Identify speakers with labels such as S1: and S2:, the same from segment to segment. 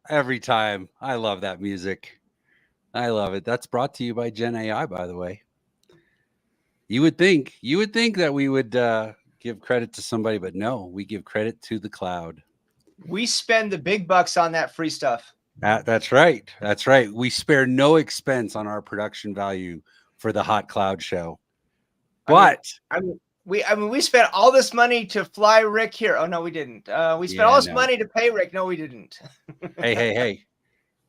S1: every time. I love that music. I love it. That's brought to you by Gen AI, by the way. You would think that we would give credit to somebody, but no, we give credit to the cloud.
S2: We spend the big bucks on that free stuff.
S1: That's right. That's right. We spare no expense on our production value for the Hot Cloud Show. But
S2: we spent all this money to fly Rick here. Oh no, we didn't. We spent all this money to pay Rick. No, we didn't.
S1: Hey.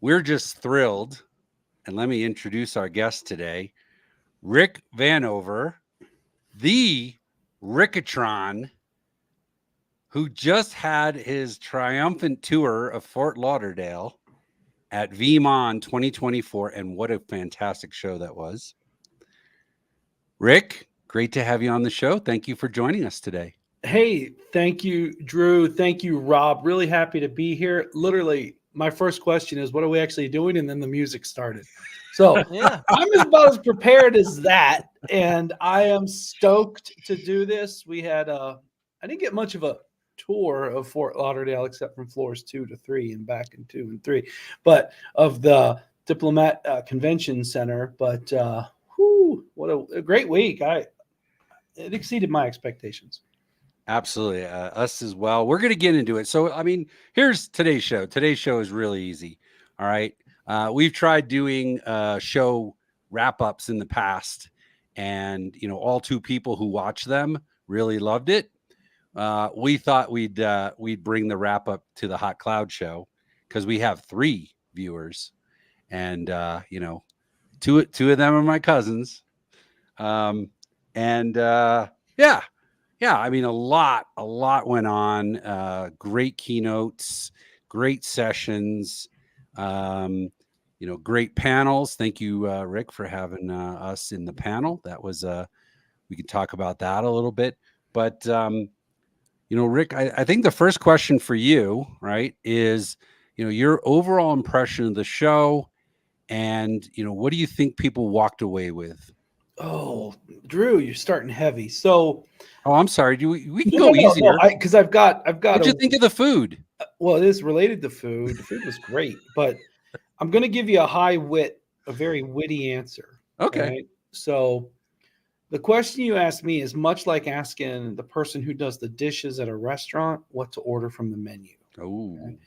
S1: We're just thrilled. And let me introduce our guest today, Rick Vanover, the Rickatron, who just had his triumphant tour of Fort Lauderdale at VeeamOn 2024. And what a fantastic show that was. Rick, great to have you on the show. Thank you for joining us today.
S3: Hey, thank you, Drew. Thank you, Rob. Really happy to be here. Literally, my first question is, what are we actually doing? And then the music started. So yeah. I'm about as prepared as that. And I am stoked to do this. We had, I didn't get much of a tour of Fort Lauderdale, except from floors 2 to 3 and back in 2 and 3, but of the Diplomat Convention Center. But what a great week. It exceeded my expectations.
S1: Absolutely. Us as well. We're going to get into it. So, I mean, here's today's show. Today's show is really easy. All right. We've tried doing show wrap-ups in the past, and, you know, all 2 people who watched them really loved it. We thought we'd bring the wrap-up to the Hot Cloud Show because we have 3 viewers, and, you know, two of them are my cousins. Yeah, I mean, a lot went on. Great keynotes, great sessions, you know, great panels. Thank you, Rick, for having us in the panel. That was, we could talk about that a little bit. But, you know, Rick, I think the first question for you, right, is, you know, your overall impression of the show, and, you know, what do you think people walked away with?
S3: Oh, Drew, you're starting heavy. So,
S1: I'm sorry. We can go easier
S3: because I've got.
S1: What'd you think of the food?
S3: Well, it is related to food. The food was great, but I'm going to give you a very witty answer.
S1: Okay.
S3: Right? So, the question you asked me is much like asking the person who does the dishes at a restaurant what to order from the menu.
S1: Oh.
S3: Okay?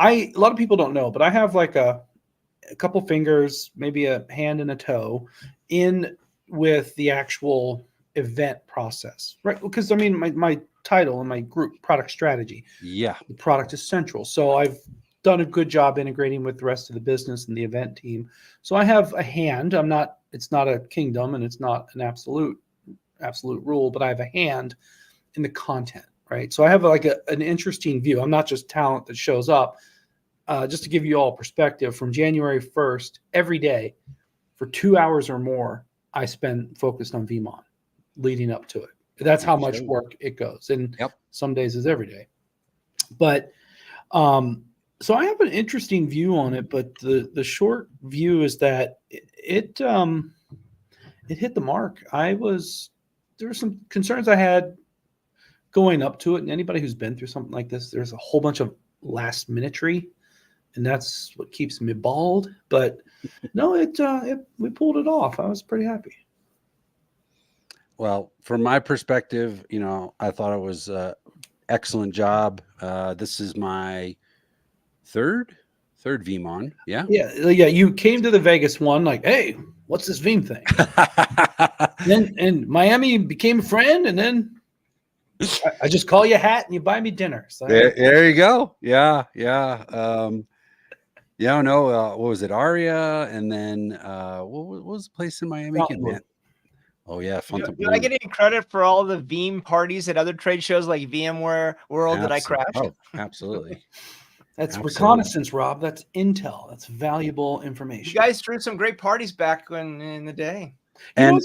S3: A lot of people don't know, but I have like a couple fingers, maybe a hand and a toe in with the actual event process, right? Because I mean, my title and my group, product strategy.
S1: Yeah.
S3: The product is central. So I've done a good job integrating with the rest of the business and the event team. So I have a hand. It's not a kingdom and it's not an absolute rule, but I have a hand in the content, right? So I have like an interesting view. I'm not just talent that shows up. Just to give you all perspective, from January 1st, every day for 2 hours or more, I spend focused on VeeamOn leading up to it. That's how much work it goes. And some days is every day. But so I have an interesting view on it, but the short view is that it hit the mark. There were some concerns I had going up to it. And anybody who's been through something like this, there's a whole bunch of last minutery. And that's what keeps me bald. But no, we pulled it off. I was pretty happy.
S1: Well, from my perspective, you know, I thought it was an excellent job. This is my third VeeamOn. Yeah.
S3: You came to the Vegas one like, hey, what's this Veeam thing? and Miami became a friend, and then I just call you a hat and you buy me dinner. So
S1: there you go. Yeah. What was it? Aria, and then what was the place in Miami again, man? Oh yeah,
S2: Did I get any credit for all the Veeam parties at other trade shows like VMware World that I crashed?
S1: Oh, absolutely.
S3: That's reconnaissance, Rob. That's intel. That's valuable information.
S2: You guys threw some great parties back in the day.
S3: And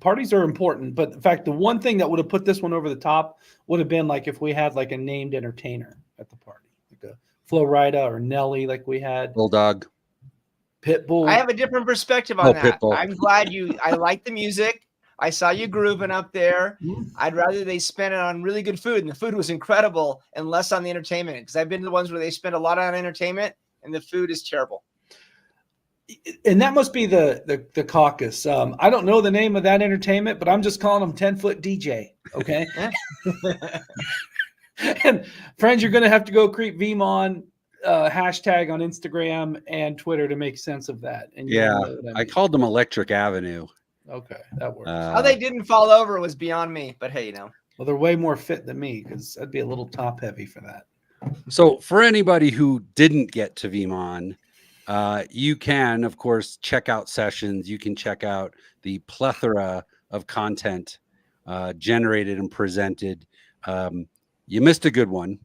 S3: parties are important, but in fact, the one thing that would have put this one over the top would have been like if we had like a named entertainer at the party, like a Flo Rida or Nelly, like we had.
S1: Bulldog.
S3: Pitbull.
S2: I have a different perspective on that. Pitbull. I'm glad I like the music. I saw you grooving up there.
S3: Mhm.
S2: I'd rather they spend it on really good food, and the food was incredible, and less on the entertainment. Because I've been to the ones where they spend a lot on entertainment, and the food is terrible.
S3: And that must be the caucus. I don't know the name of that entertainment, but I'm just calling them 10-foot DJ. Okay. And friends, you're going to have to go creep VeeamOn hashtag on Instagram and Twitter to make sense of that. And
S1: Yeah,
S3: know what
S1: I
S3: mean.
S1: called them Electric Avenue.
S3: Okay, that works.
S2: How they didn't fall over was beyond me, but hey,
S3: well, they're way more fit than me because I'd be a little top heavy for that.
S1: So for anybody who didn't get to VeeamOn, you can, of course, check out sessions. You can check out the plethora of content generated and presented. You missed a good one.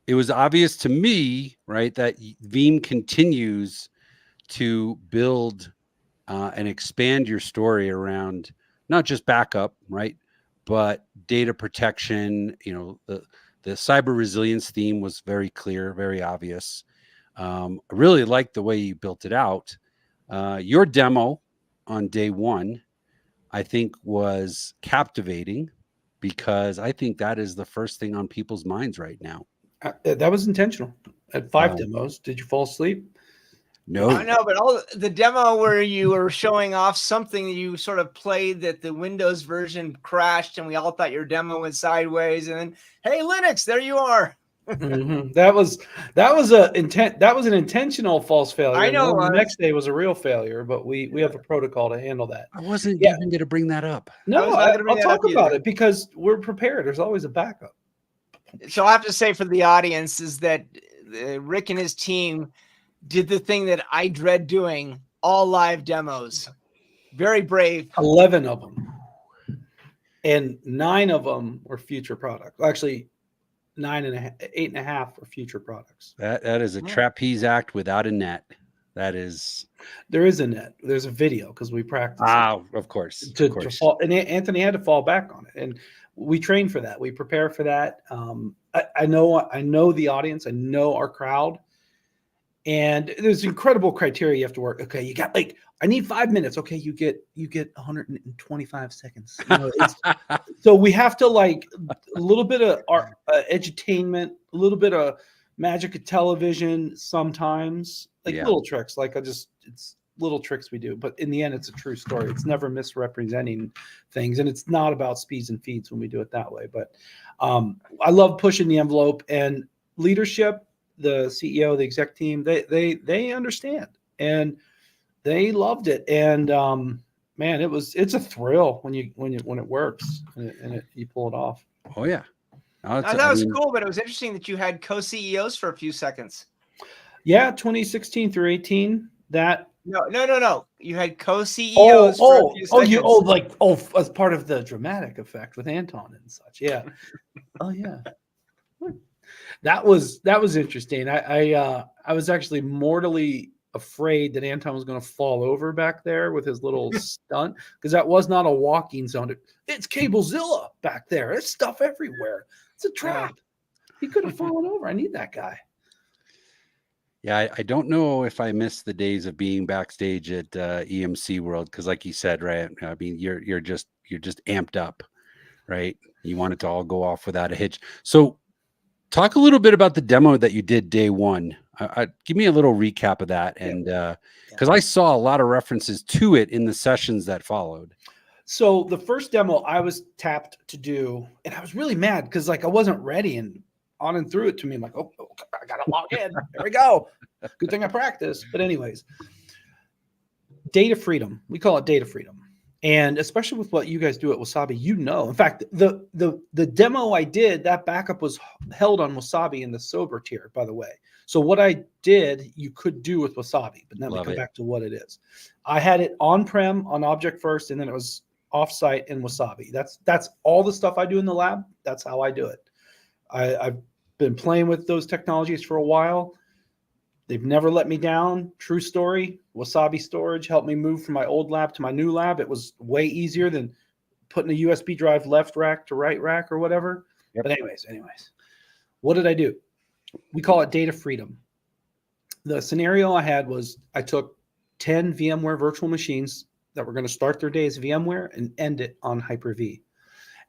S1: It was obvious to me, right, that Veeam continues to build and expand your story around not just backup, right, but data protection. You know, the cyber resilience theme was very clear, very obvious. I really liked the way you built it out. Your demo on day one, I think, was captivating because I think that is the first thing on people's minds right now.
S3: That was intentional. At 5 demos, did you fall asleep?
S1: No,
S2: I know, but all the demo where you were showing off something that you sort of played that the Windows version crashed, and we all thought your demo went sideways, and then hey, Linux, there you are.
S3: Mm-hmm. That was an intentional false failure.
S2: I know.
S3: The next day was a real failure, but we have a protocol to handle that.
S1: I wasn't even going to bring that up.
S3: No, I'll talk about it because we're prepared. There's always a backup.
S2: So I have to say for the audience is that Rick and his team did the thing that I dread doing, all live demos. Very brave.
S3: 11 of them. And 9 of them were future products. Actually, 8.5 were future products.
S1: That is a trapeze act without a net. There is a net. There's a video because we practiced. Of course.
S3: To fall, and Anthony had to fall back on it. And we train for that. We prepare for that. I know the audience. I know our crowd. And there's incredible criteria you have to work. Okay, you got I need 5 minutes. Okay, you get 125 seconds. You know, so we have to a little bit of art, edutainment, a little bit of magic of television. Sometimes little tricks. It's little tricks we do. But in the end, it's a true story. It's never misrepresenting things, and it's not about speeds and feeds when we do it that way. But I love pushing the envelope and leadership. The CEO, the exec team, they understand and they loved it. And man, it's a thrill when it works and you pull it off.
S1: Oh yeah,
S2: that was cool, but it was interesting that you had co-CEOs for a few seconds.
S3: Yeah, 2016 through 18. That
S2: no. You had co-CEOs for a few seconds.
S3: As part of the dramatic effect with Anton and such. Yeah. Oh yeah. That was interesting. I was actually mortally afraid that Anton was going to fall over back there with his little stunt because that was not a walking zone. It's Cablezilla back there. There's stuff everywhere. It's a trap. He could have fallen over. I need that guy.
S1: Yeah, I don't know if I miss the days of being backstage at EMC World because, like you said, right? I mean, you're just amped up, right? You want it to all go off without a hitch. So, talk a little bit about the demo that you did day one. Give me a little recap of that, and because I saw a lot of references to it in the sessions that followed.
S3: So the first demo I was tapped to do, and I was really mad because I wasn't ready, and on and through it to me. I'm like, oh, I gotta log in. There we go. Good thing I practiced. But anyways, data freedom. We call it data freedom. And especially with what you guys do at Wasabi, in fact, the demo I did, that backup was held on Wasabi in the sober tier, by the way. So what I did, you could do with Wasabi, but now we come back to what it is. I had it on-prem on Object First, and then it was off-site in Wasabi. That's all the stuff I do in the lab. That's how I do it. I've been playing with those technologies for a while. They've never let me down. True story. Wasabi storage helped me move from my old lab to my new lab. It was way easier than putting a USB drive left rack to right rack or whatever. Yep. But anyways, what did I do? We call it data freedom. The scenario I had was I took 10 VMware virtual machines that were going to start their day as VMware and end it on Hyper-V.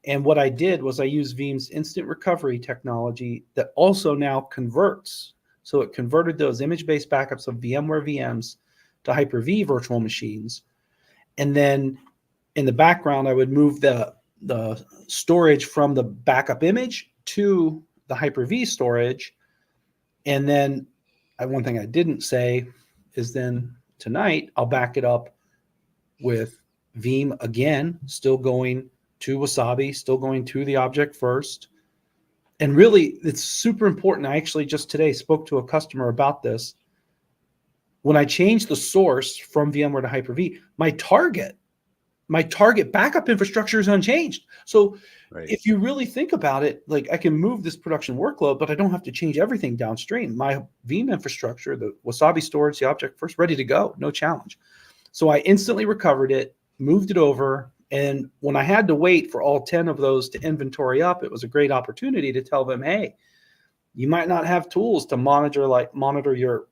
S3: And what I did was I used Veeam's instant recovery technology that also now converts. So it converted those image-based backups of VMware VMs to Hyper-V virtual machines. And then in the background, I would move the storage from the backup image to the Hyper-V storage. And then one thing I didn't say is then tonight, I'll back it up with Veeam again, still going to Wasabi, still going to the object first. And really, it's super important. I actually just today spoke to a customer about this. When I changed the source from VMware to Hyper-V, my target backup infrastructure is unchanged. So if you really think about it, like I can move this production workload, but I don't have to change everything downstream. My Veeam infrastructure, the Wasabi storage, the object first, ready to go, no challenge. So I instantly recovered it, moved it over. And when I had to wait for all 10 of those to inventory up, it was a great opportunity to tell them, hey, you might not have tools to monitor your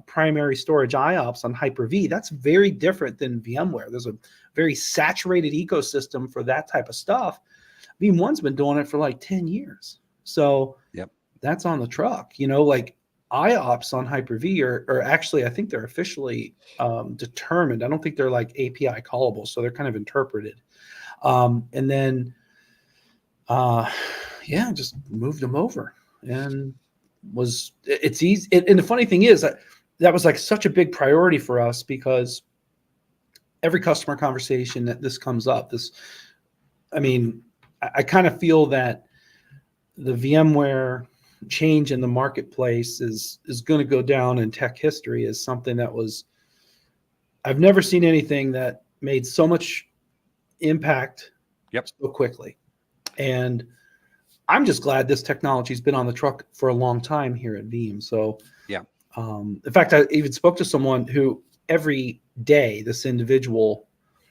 S3: primary storage IOPS on Hyper-V. That's very different than VMware. There's a very saturated ecosystem for that type of stuff. VeeamOne's been doing it for like 10 years. So that's on the truck. Like IOPS on Hyper-V are actually, I think they're officially determined. I don't think they're like API callable, so they're kind of interpreted. And then, just moved them over, and it's easy. And the funny thing is that was like such a big priority for us, because every customer conversation that this comes up, I kind of feel that the VMware change in the marketplace is going to go down in tech history as something that I've never seen anything that made so much impact so quickly. And I'm just glad this technology's been on the truck for a long time here at Veeam. So in fact, I even spoke to someone who every day, this individual,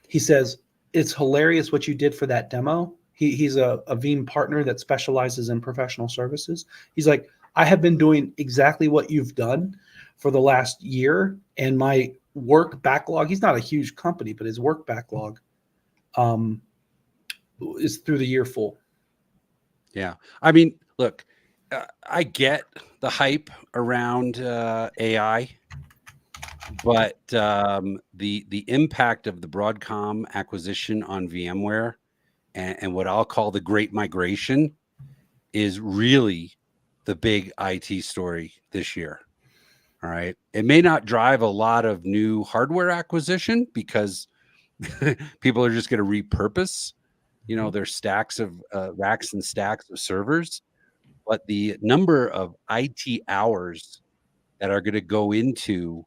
S3: he says, it's hilarious what you did for that demo. He's a Veeam partner that specializes in professional services. He's like, I have been doing exactly what you've done for the last year, and my work backlog, he's not a huge company, but his work backlog is through the year full.
S1: Yeah. Look, I get the hype around AI, but the impact of the Broadcom acquisition on VMware and what I'll call the great migration is really the big IT story this year. All right. It may not drive a lot of new hardware acquisition because people are just going to repurpose, their stacks of racks and stacks of servers. But the number of IT hours that are going to go into,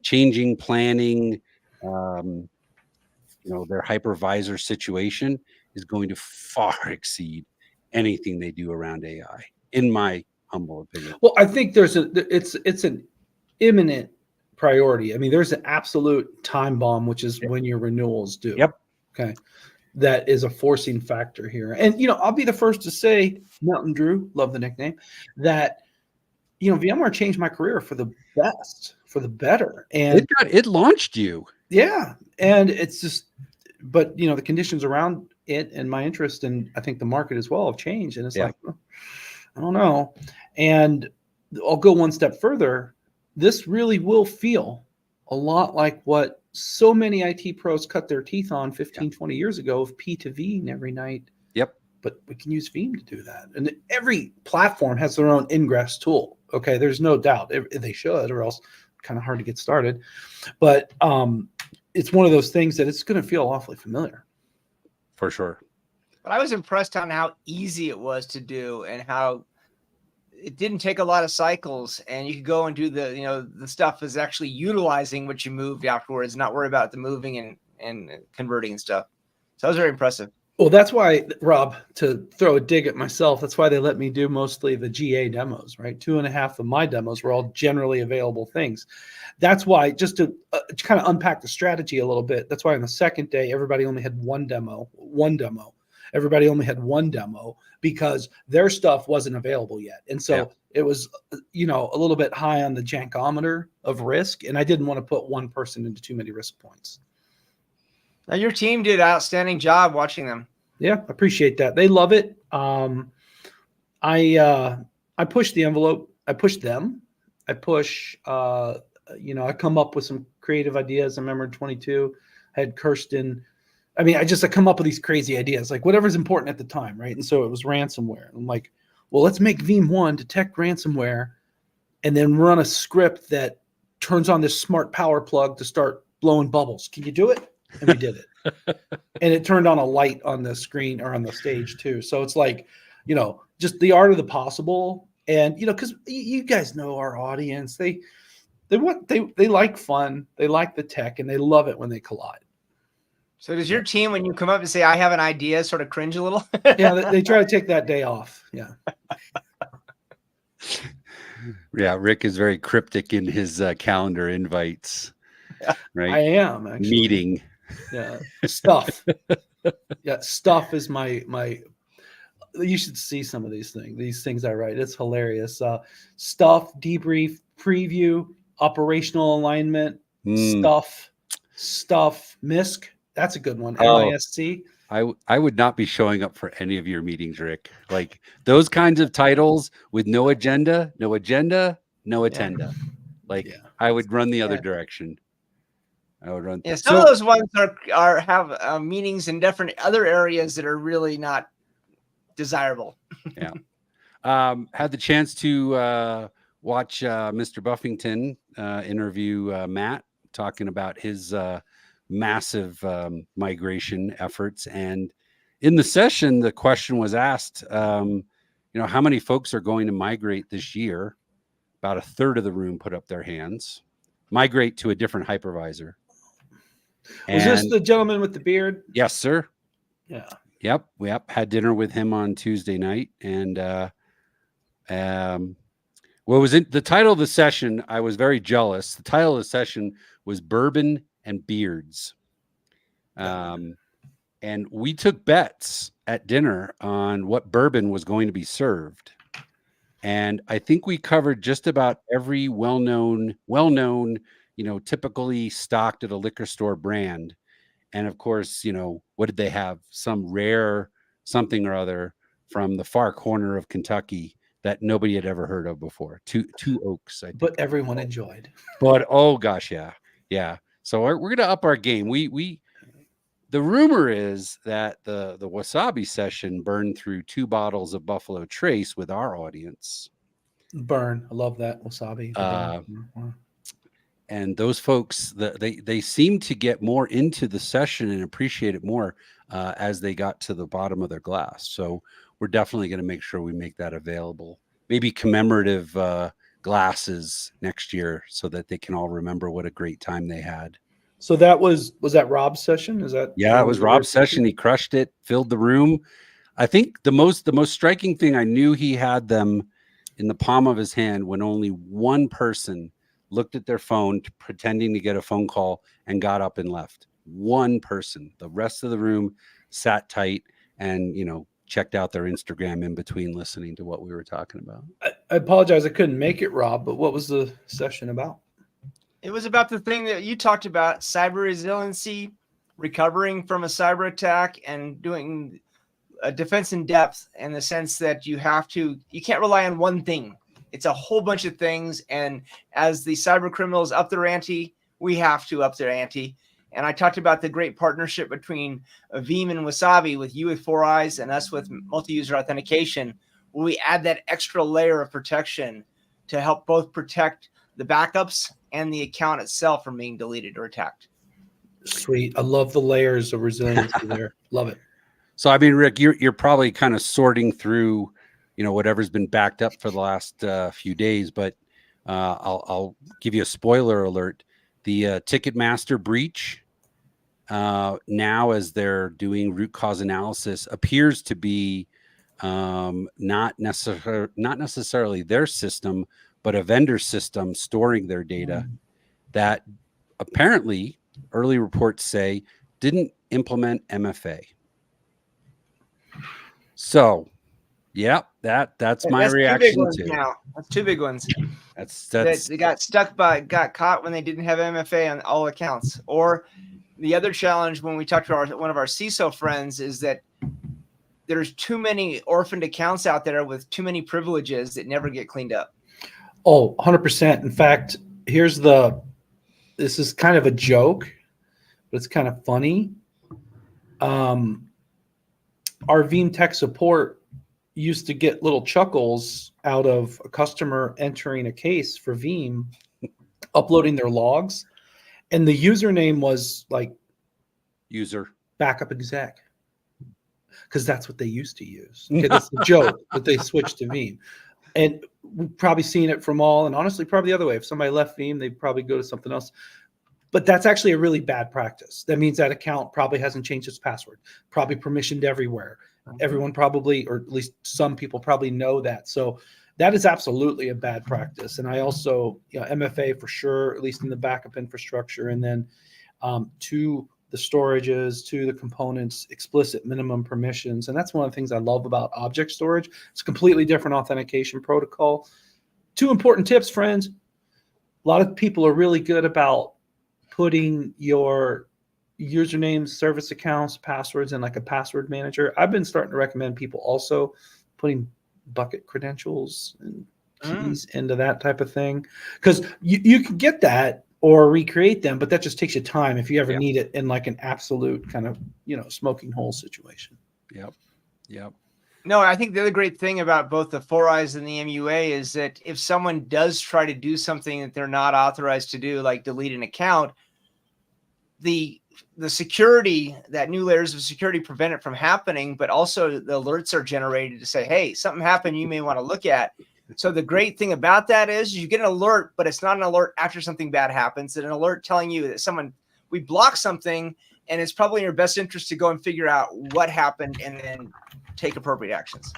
S1: changing, planning, their hypervisor situation is going to far exceed anything they do around AI, in my humble opinion.
S3: Well, I think it's an imminent priority. There's an absolute time bomb, which is when your renewals due. Okay. That is a forcing factor here. And, I'll be the first to say, Mountain Drew, love the nickname, that, VMware changed my career for the best, for the better. And
S1: it launched you.
S3: Yeah. And it's just, but, the conditions around it and my interest, and I think the market as well, have changed. And it's like, I don't know. And I'll go one step further. This really will feel a lot like what so many IT pros cut their teeth on 15, 20 years ago of P2V every night. But we can use Veeam to do that. And every platform has their own ingress tool. Okay, there's no doubt. They should, or else kind of hard to get started. But it's one of those things that it's going to feel awfully familiar.
S1: For sure.
S2: But I was impressed on how easy it was to do, and how it didn't take a lot of cycles, and you could go and do the stuff is actually utilizing what you moved afterwards, not worry about the moving and converting and stuff. So that was very impressive.
S3: Well, that's why, Rob, to throw a dig at myself, that's why they let me do mostly the GA demos, right? 2.5 of my demos were all generally available things. That's why, just to kind of unpack the strategy a little bit, that's why on the second day, everybody only had one demo. everybody only had one demo because their stuff wasn't available yet. And so it was, you know, a little bit high on the jankometer of risk. And I didn't want to put one person into too many risk points.
S2: Now, your team did an outstanding job watching them.
S3: Yeah, appreciate that. They love it. I push the envelope. I push them. I push, you know, I come up with some creative ideas. I remember in 22, I had Kirsten. I mean, I come up with these crazy ideas, like whatever's important at the time, right? And so it was ransomware. I'm like, well, let's make VeeamOn detect ransomware and then run a script that turns on this smart power plug to start blowing bubbles. Can you do it? And we did it. And it turned on a light on the screen or on the stage too. So it's like, you know, just the art of the possible. And, you know, because you guys know our audience, they like fun, they like the tech, and they love it when they collide.
S2: So does your team, when you come up and say, I have an idea, sort of cringe a little?
S3: Yeah, they try to take that day off. Yeah.
S1: Yeah, Rick is very cryptic in his calendar invites. Right?
S3: I am actually.
S1: Meeting.
S3: Yeah. Stuff. Yeah, stuff is my you should see some of these things I write. It's hilarious. Stuff, debrief, preview, operational alignment, stuff, MISC. That's a good one. MISC.
S1: I would not be showing up for any of your meetings, Rick. Like those kinds of titles with no agenda, no attenda. Like I would run the other direction. I would run.
S2: Yeah, some of those ones have meanings in different other areas that are really not desirable.
S1: Yeah. Had the chance to watch Mr. Buffington interview Matt talking about his massive migration efforts. And in the session, the question was asked, you know, how many folks are going to migrate this year? About a third of the room put up their hands. Migrate to a different hypervisor.
S3: Was this the gentleman with the beard?
S1: Yes, sir.
S3: Yeah.
S1: Yep. Had dinner with him on Tuesday night. And what was it? The title of the session, I was very jealous. The title of the session was Bourbon and Beards. And we took bets at dinner on what bourbon was going to be served. And I think we covered just about every well-known, you know, typically stocked at a liquor store brand. And of course, you know, what did they have? Some rare something or other from the far corner of Kentucky that nobody had ever heard of before. Two Oaks, I think.
S3: But everyone enjoyed.
S1: But oh gosh, yeah. So we're going to up our game. The rumor is that the wasabi session burned through 2 bottles of Buffalo Trace with our audience.
S3: Burn. I love that wasabi.
S1: And those folks, they seem to get more into the session and appreciate it more as they got to the bottom of their glass. So we're definitely going to make sure we make that available. Maybe commemorative glasses next year so that they can all remember what a great time they had.
S3: So that was that Rob's session? Is that?
S1: Yeah, it was Rob's session. He crushed it, filled the room. I think the most striking thing, I knew he had them in the palm of his hand when only one person looked at their phone pretending to get a phone call and got up and left. One person. The rest of the room sat tight and, you know, checked out their Instagram in between listening to what we were talking about.
S3: I apologize. I couldn't make it, Rob, but what was the session about?
S2: It was about the thing that you talked about, cyber resiliency, recovering from a cyber attack, and doing a defense in depth in the sense that you can't rely on one thing. It's a whole bunch of things. And as the cyber criminals up their ante, we have to up their ante. And I talked about the great partnership between Veeam and Wasabi, with you with 4 Eyes and us with multi-user authentication, where we add that extra layer of protection to help both protect the backups and the account itself from being deleted or attacked.
S3: Sweet. I love the layers of resiliency there. Love it.
S1: So, I mean, Rick, you're probably kind of sorting through, you know, whatever's been backed up for the last few days, but I'll give you a spoiler alert. The Ticketmaster breach, now as they're doing root cause analysis, appears to be not necessarily their system, but a vendor system storing their data that apparently early reports say didn't implement MFA. So, yeah, that's my
S2: That's two big
S1: reaction
S2: ones
S1: to.
S2: now. That's two big ones.
S1: That's
S2: They got got caught when they didn't have MFA on all accounts. Or the other challenge when we talked to one of our CISO friends is that there's too many orphaned accounts out there with too many privileges that never get cleaned up.
S3: Oh, 100%. In fact, this is kind of a joke, but it's kind of funny. Our Veeam tech support used to get little chuckles out of a customer entering a case for Veeam, uploading their logs, and the username was like
S1: user
S3: backup exec, because that's what they used to use. Okay, that's the joke that they switched to Veeam. And we've probably seen it from all, and honestly, probably the other way. If somebody left Veeam, they'd probably go to something else. But that's actually a really bad practice. That means that account probably hasn't changed its password, probably permissioned everywhere. Everyone probably, or at least some people probably know that. So that is absolutely a bad practice. And I also, MFA for sure, at least in the backup infrastructure, and then to the storages, to the components, explicit minimum permissions. And that's one of the things I love about object storage. It's a completely different authentication protocol. 2 important tips, friends. A lot of people are really good about putting your usernames, service accounts, passwords in like a password manager. I've been starting to recommend people also putting bucket credentials and keys into that type of thing, because you can get that or recreate them, but that just takes you time if you ever need it in like an absolute kind of, smoking hole situation.
S1: Yep.
S2: No, I think the other great thing about both the 4Is and the MUA is that if someone does try to do something that they're not authorized to do, like delete an account, the security, that new layers of security prevent it from happening, but also the alerts are generated to say, hey, something happened you may want to look at. So the great thing about that is you get an alert, but it's not an alert after something bad happens. It's an alert telling you that we blocked something, and it's probably in your best interest to go and figure out what happened and then take appropriate actions.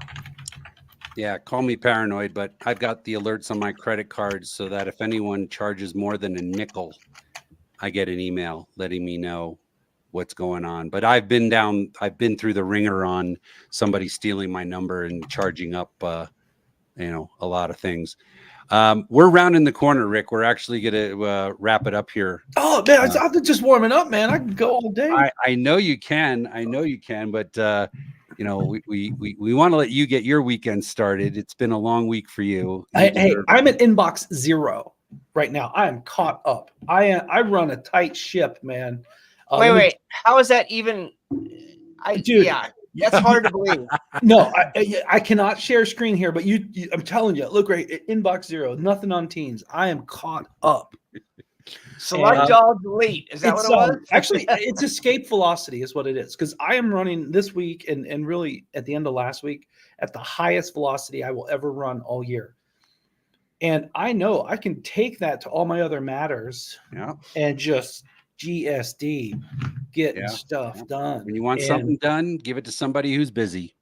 S1: Yeah, call me paranoid, but I've got the alerts on my credit cards so that if anyone charges more than a nickel, I get an email letting me know what's going on. But I've been through the ringer on somebody stealing my number and charging up, a lot of things. We're rounding the corner, Rick. We're actually going to wrap it up here.
S3: Oh man, I'm just warming up, man. I can go all day.
S1: I know you can. But we want to let you get your weekend started. It's been a long week for you.
S3: Hey, I'm at inbox 0 right now. I am caught up. I run a tight ship, man.
S2: Wait. How is that even?
S3: Dude,
S2: yeah, that's hard to believe.
S3: No, I cannot share screen here, but I'm telling you, look right, inbox 0, nothing on Teams. I am caught up.
S2: Select all, delete. Is that what it was?
S3: Actually, it's escape velocity is what it is, because I am running this week and really at the end of last week at the highest velocity I will ever run all year. And I know I can take that to all my other matters and just GSD, getting stuff done.
S1: When you want something done, give it to somebody who's busy.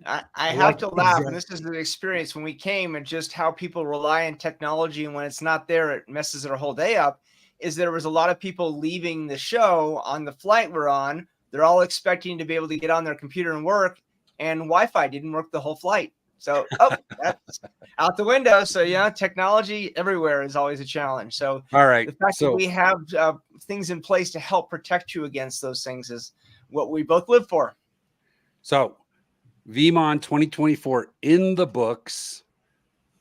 S2: I have to laugh, and this is an experience when we came and just how people rely on technology, and when it's not there, it messes their whole day up. Is there was a lot of people leaving the show on the flight we're on. They're all expecting to be able to get on their computer and work, and Wi-Fi didn't work the whole flight. So, that's out the window. So, technology everywhere is always a challenge. So,
S1: all right,
S2: the fact that we have things in place to help protect you against those things is what we both live for.
S1: So, VeeamOn 2024 in the books,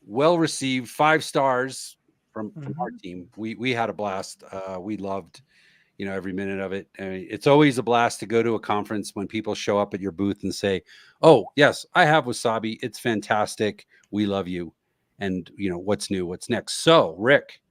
S1: well received, 5 stars from our team. We had a blast. We loved, every minute of it. I mean, it's always a blast to go to a conference when people show up at your booth and say, "Oh, yes, I have Wasabi. It's fantastic. We love you." And what's new? What's next? So, Rick,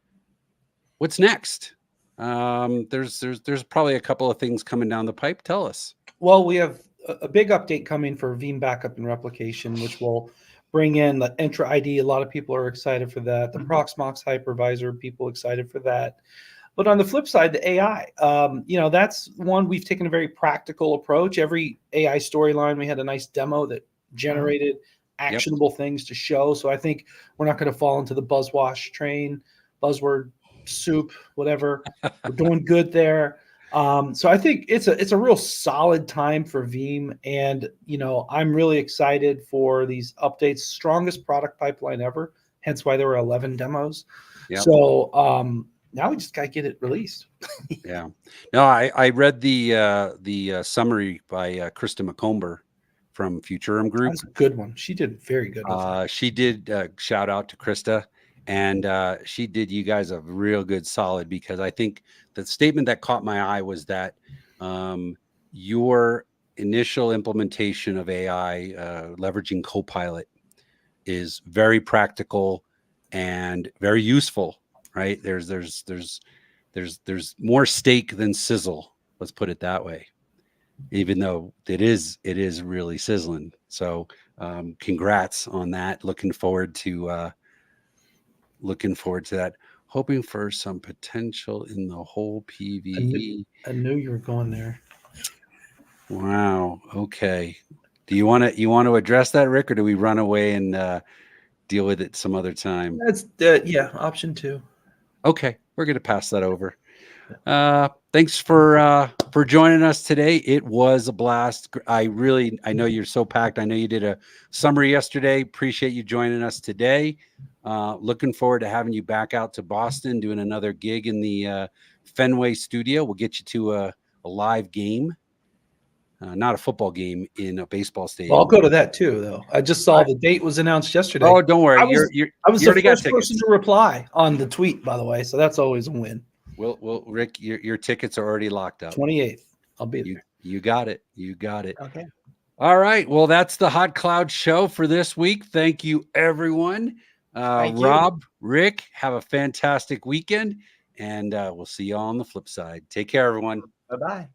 S1: what's next? There's probably a couple of things coming down the pipe. Tell us.
S3: Well, we have a big update coming for Veeam backup and replication, which will bring in the Entra ID. A lot of people are excited for that. The Proxmox hypervisor, people excited for that. But on the flip side, the AI, that's one we've taken a very practical approach. Every AI storyline, we had a nice demo that generated actionable things to show. So I think we're not going to fall into the buzzword soup, whatever. We're doing good there. So I think it's a real solid time for Veeam, and I'm really excited for these updates. Strongest product pipeline ever. Hence why there were 11 demos.
S1: Yep.
S3: So now we just got to get it released.
S1: Yeah. No, I read the summary by Krista McComber from Futurum Group.
S3: That's a good one. She did very good.
S1: She did shout out to Krista, and she did you guys a real good solid, because I think the statement that caught my eye was that your initial implementation of AI, leveraging Copilot, is very practical and very useful. Right? There's more steak than sizzle. Let's put it that way. Even though it is really sizzling. So congrats on that. Looking forward to that. Hoping for some potential in the whole PVE.
S3: I knew you were going there.
S1: Wow. Okay. Do you want to address that, Rick, or do we run away and deal with it some other time?
S3: That's option 2.
S1: Okay, we're going to pass that over. Thanks for joining us today. It was a blast. I know you're so packed. I know you did a summary yesterday. Appreciate you joining us today. Looking forward to having you back out to Boston, doing another gig in the Fenway studio. We'll get you to a live game, not a football game, in a baseball stadium.
S3: Well, I'll go to that too, though. I just saw the date was announced yesterday.
S1: Oh, don't worry.
S3: I was the first person to reply on the tweet, by the way, so that's always a win.
S1: Well, Rick, your tickets are already locked up.
S3: 28th. I'll be there.
S1: You got it. You got it.
S2: Okay.
S1: All right. Well, that's the Hot Cloud show for this week. Thank you, everyone.
S2: Thank you.
S1: Rob, Rick, have a fantastic weekend, and we'll see you all on the flip side. Take care, everyone.
S2: Bye-bye.